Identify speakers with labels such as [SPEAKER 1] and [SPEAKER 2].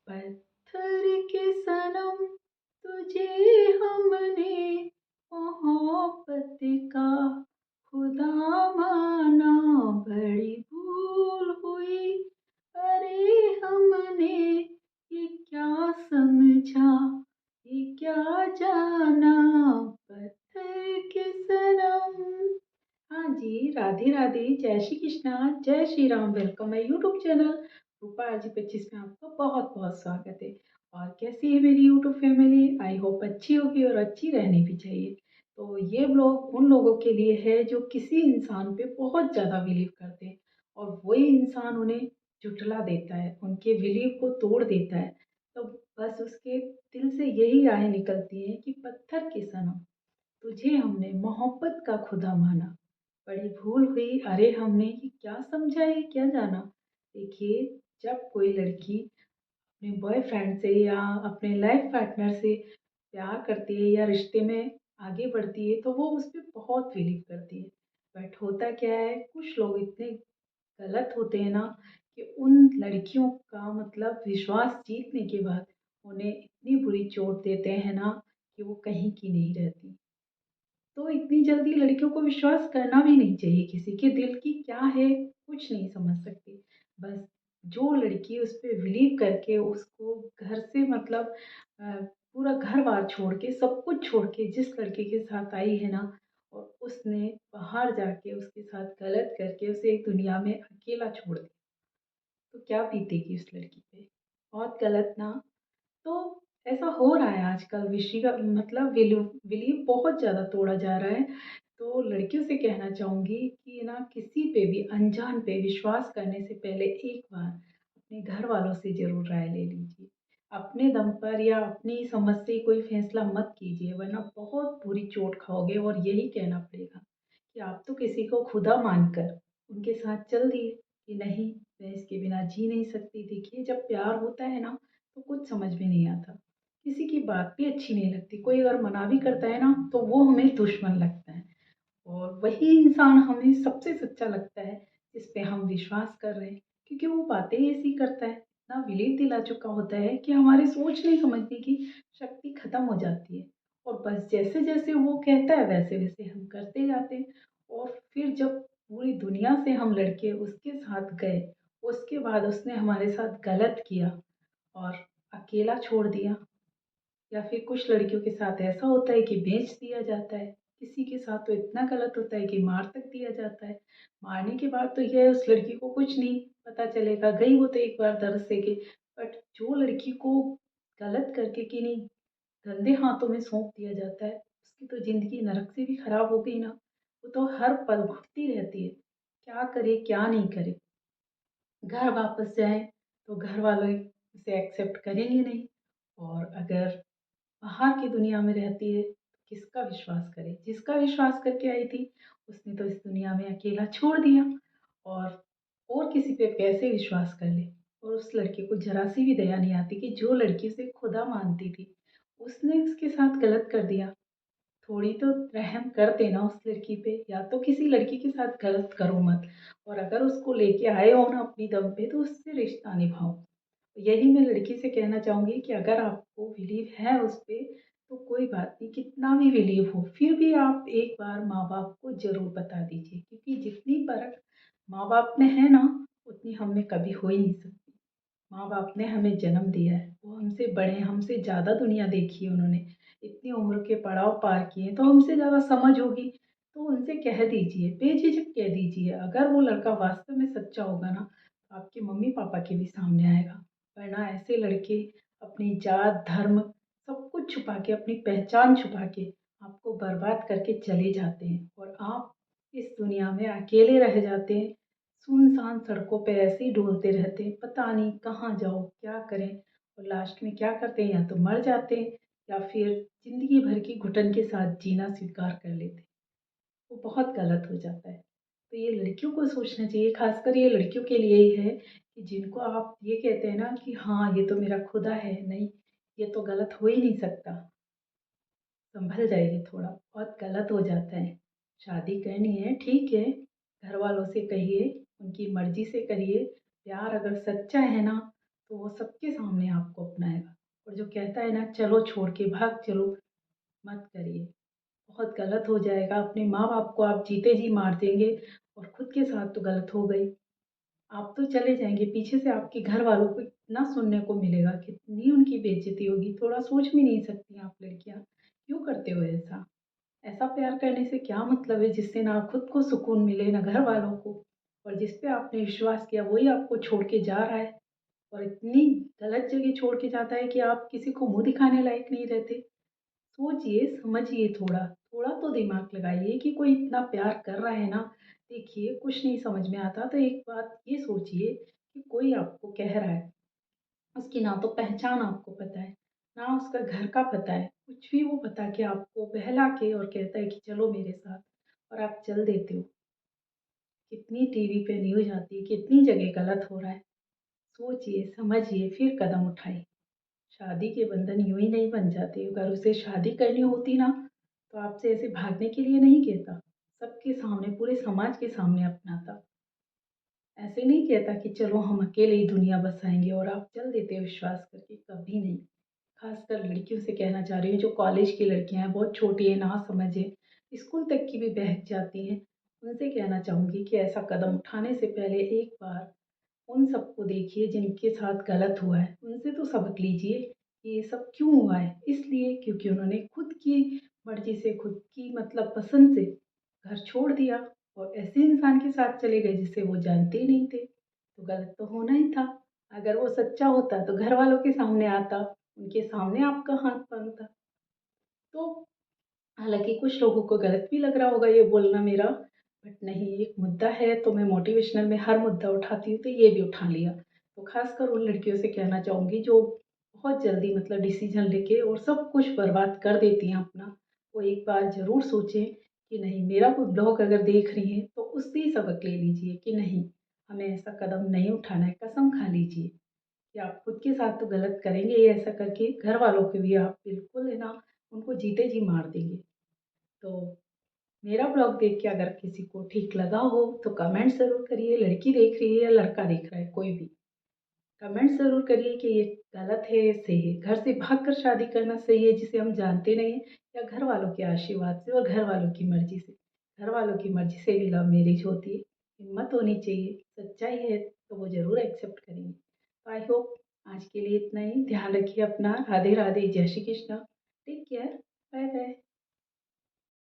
[SPEAKER 1] पत्थर के सनम तुझे हमने मोहब्बत का खुदा माना, बड़ी भूल हुई अरे हमने, ये क्या समझा ये क्या जाना, पत्थर के सनम। हाँ जी, राधे राधे, जय श्री कृष्णा, जय Shri Ram. Welcome my YouTube channel Rupa RJ 25 में आपका बहुत बहुत स्वागत है। और कैसी है मेरी यूट्यूब फैमिली? आई होप अच्छी होगी और अच्छी रहनी भी चाहिए। तो ये ब्लॉग उन लोगों के लिए है जो किसी इंसान पे बहुत ज़्यादा बिलीव करते हैं और वही इंसान उन्हें झुठला देता है, उनके बिलीव को तोड़ देता है। तो बस उसके दिल से यही राहें निकलती हैं कि पत्थर के सनम तुझे हमने मोहब्बत का खुदा माना, बड़ी भूल हुई अरे हमने, ये क्या समझा ये क्या जाना। देखिए, जब कोई लड़की अपने बॉयफ्रेंड से या अपने लाइफ पार्टनर से प्यार करती है या रिश्ते में आगे बढ़ती है तो वो उस पर बहुत बिलीव करती है। बट होता क्या है, कुछ लोग इतने गलत होते हैं ना कि उन लड़कियों का मतलब विश्वास जीतने के बाद उन्हें इतनी बुरी चोट देते हैं ना कि वो कहीं की नहीं रहती। तो इतनी जल्दी लड़कियों को विश्वास करना भी नहीं चाहिए, किसी के दिल की क्या है कुछ नहीं समझ सकती। बस जो लड़की उस पे बिलीव करके उसको घर से मतलब पूरा घर बार छोड़ के सब कुछ छोड़ के जिस लड़के के साथ आई है ना, और उसने बाहर जाके उसके साथ गलत करके उसे एक दुनिया में अकेला छोड़ दिया, तो क्या बीतेगी उस लड़की पे। बहुत गलत ना। तो ऐसा हो रहा है आजकल, विषय का मतलब बिलीव बहुत ज़्यादा तोड़ा जा रहा है। तो लड़कियों से कहना चाहूँगी कि ना किसी पे भी अनजान पे विश्वास करने से पहले एक बार अपने घर वालों से ज़रूर राय ले लीजिए। अपने दम पर या अपनी समझ से कोई फैसला मत कीजिए, वरना बहुत बुरी चोट खाओगे और यही कहना पड़ेगा कि आप तो किसी को खुदा मानकर उनके साथ चल दिए कि नहीं, मैं इसके बिना जी नहीं सकती। देखिए, जब प्यार होता है ना तो कुछ समझ में नहीं आता, किसी की बात भी अच्छी नहीं लगती, कोई अगर मना भी करता है ना तो वो हमें दुश्मन लगता है। और वही इंसान हमें सबसे सच्चा लगता है जिस पे हम विश्वास कर रहे हैं, क्योंकि वो बातें ऐसी करता है, इतना बिलीव दिला चुका होता है कि हमारी सोचने समझने की शक्ति खत्म हो जाती है। और बस जैसे जैसे वो कहता है वैसे वैसे हम करते जाते हैं। और फिर जब पूरी दुनिया से हम लड़के उसके साथ गए, उसके बाद उसने हमारे साथ गलत किया और अकेला छोड़ दिया। या फिर कुछ लड़कियों के साथ ऐसा होता है कि बेच दिया जाता है, किसी के साथ तो इतना गलत होता है कि मार तक दिया जाता है। मारने के बाद तो यह है उस लड़की को कुछ नहीं पता चलेगा, गई वो तो एक बार दर्द से के। बट जो लड़की को गलत करके कि नहीं गंदे हाथों में सौंप दिया जाता है, उसकी तो ज़िंदगी नरक से भी खराब हो गई ना। वो तो हर पल घुटती रहती है, क्या करे क्या नहीं करे। घर वापस जाए तो घर वाले उसे एक्सेप्ट करेंगे नहीं। और अगर बाहर की दुनिया में रहती है तो किसका विश्वास करे, जिसका विश्वास करके आई थी उसने तो इस दुनिया में अकेला छोड़ दिया। और किसी पे कैसे विश्वास कर ले। और उस लड़के को जरा सी भी दया नहीं आती कि जो लड़की उसे खुदा मानती थी उसने उसके साथ गलत कर दिया। थोड़ी तो रहम कर देना उस लड़की पे, या तो किसी लड़की के साथ गलत करो मत। और अगर उसको लेके आए हो ना अपनी दम पे तो उससे रिश्ता निभाओ। यही मैं लड़की से कहना चाहूँगी कि अगर आपको बिलीव है उस पे तो कोई बात नहीं, कितना भी बिलीव हो फिर भी आप एक बार माँ बाप को ज़रूर बता दीजिए, क्योंकि जितनी परख माँ बाप में है ना उतनी हम में कभी हो ही नहीं सकती। माँ बाप ने हमें जन्म दिया है, वो हमसे बड़े हैं, हमसे ज़्यादा दुनिया देखी है उन्होंने, इतनी उम्र के पड़ाव पार किए हैं, तो हमसे ज़्यादा समझ होगी। तो उनसे कह दीजिए, बेझिझक कह दीजिए, अगर वो लड़का वास्तव में सच्चा होगा ना तो आपके मम्मी पापा के भी सामने आएगा। वरना ऐसे लड़के अपनी जात धर्म सब कुछ छुपा के, अपनी पहचान छुपा के आपको बर्बाद करके चले जाते हैं और आप इस दुनिया में अकेले रह जाते हैं। सुनसान सड़कों पे ऐसे ही डोलते रहते हैं, पता नहीं कहाँ जाओ क्या करें। और लास्ट में क्या करते हैं, या तो मर जाते हैं या फिर जिंदगी भर की घुटन के साथ जीना स्वीकार कर लेते हैं। वो बहुत गलत हो जाता है। तो ये लड़कियों को सोचना चाहिए, खासकर ये लड़कियों के लिए ही है कि जिनको आप ये कहते हैं ना कि हाँ ये तो मेरा खुदा है, नहीं ये तो गलत हो ही नहीं सकता। संभल जाइए थोड़ा, बहुत गलत हो जाता है। शादी करनी है ठीक है, घर वालों से कहिए, उनकी मर्जी से करिए। प्यार अगर सच्चा है ना तो वो सबके सामने आपको अपनाएगा। और जो कहता है ना चलो छोड़ के भाग चलो, मत करिए, बहुत गलत हो जाएगा। अपने माँ-बाप को आप जीते जी मार देंगे और खुद के साथ तो गलत हो गई। आप तो चले जाएँगे, पीछे से आपके घर वालों को इतना सुनने को मिलेगा, कितनी उनकी बेइज़्ज़ती होगी, थोड़ा सोच भी नहीं सकती आप लड़कियाँ। क्यों करते हो ऐसा? ऐसा प्यार करने से क्या मतलब है जिससे ना खुद को सुकून मिले, ना घर वालों को, और जिस पे आपने विश्वास किया वही आपको छोड़ के जा रहा है और इतनी गलत जगह छोड़ के जाता है कि आप किसी को मुँह दिखाने लायक नहीं रहते। सोचिए, समझिए थोड़ा, थोड़ा तो दिमाग लगाइए कि कोई इतना प्यार कर रहा है ना, देखिए कुछ नहीं समझ में आता तो एक बात ये सोचिए कि कोई आपको कह रहा है, उसकी ना तो पहचान आपको पता है, ना उसका घर का पता है, कुछ भी वो बता के आपको बहला के और कहता है कि चलो मेरे साथ, और आप चल देते हो। कितनी टीवी पे न्यूज़ आती है, कितनी जगह गलत हो रहा है। सोचिए, समझिए, फिर कदम उठाइए। शादी के बंधन यूँ ही नहीं बन जाते। अगर उसे शादी करनी होती ना, तो आपसे ऐसे भागने के लिए नहीं कहता। सबके सामने, पूरे समाज के सामने अपनाता। ऐसे नहीं कहता कि चलो हम अकेले ही दुनिया बसाएँगे और आप चल देते हो विश्वास करके, कभी नहीं। ख़ासकर लड़कियों से कहना चाह रही हूँ, जो कॉलेज की लड़कियाँ हैं, बहुत छोटी हैं, नासमझ हैं, स्कूल तक की भी बहक जाती हैं। उनसे कहना चाहूँगी कि ऐसा कदम उठाने से पहले एक बार उन सबको देखिए जिनके साथ गलत हुआ है, उनसे तो सबक लीजिए कि ये सब क्यों हुआ है। इसलिए क्योंकि उन्होंने खुद की मर्ज़ी से, खुद की मतलब पसंद से घर छोड़ दिया और ऐसे इंसान के साथ चले गए जिसे वो जानते ही नहीं थे। तो गलत तो होना ही था। अगर वो सच्चा होता तो घर वालों के सामने आता, उनके सामने आपका हाथ बाँधता। तो हालाँकि कुछ लोगों को गलत भी लग रहा होगा ये बोलना मेरा, बट नहीं, एक मुद्दा है तो मैं मोटिवेशनल में हर मुद्दा उठाती हूँ, तो ये भी उठा लिया। तो ख़ासकर उन लड़कियों से कहना चाहूँगी जो बहुत जल्दी मतलब डिसीज़न लेके और सब कुछ बर्बाद कर देती हैं अपना, वो एक बार ज़रूर सोचें कि नहीं, मेरा कोई ब्लॉग अगर देख रही हैं तो उससे ही सबक ले लीजिए कि नहीं, हमें ऐसा कदम नहीं उठाना है। कसम खा लीजिए कि आप खुद के साथ तो गलत करेंगे ही ऐसा करके, घर वालों को भी आप बिल्कुल है ना, उनको जीते जी मार देंगे। तो मेरा ब्लॉग देख के अगर किसी को ठीक लगा हो तो कमेंट ज़रूर करिए। लड़की देख रही है या लड़का देख रहा है, कोई भी कमेंट ज़रूर करिए कि ये गलत है या सही है। घर से भागकर शादी करना सही है जिसे हम जानते नहीं हैं, या घर वालों के आशीर्वाद से और घर वालों की मर्ज़ी से। घर वालों की मर्ज़ी से भी लव मैरिज होती है। हिम्मत होनी चाहिए, सच्चाई है तो वो ज़रूर एक्सेप्ट करेंगे। तो आई होप आज के लिए इतना ही। ध्यान रखिए अपना। राधे राधे, जय Shri Krishna. Take care, bye bye.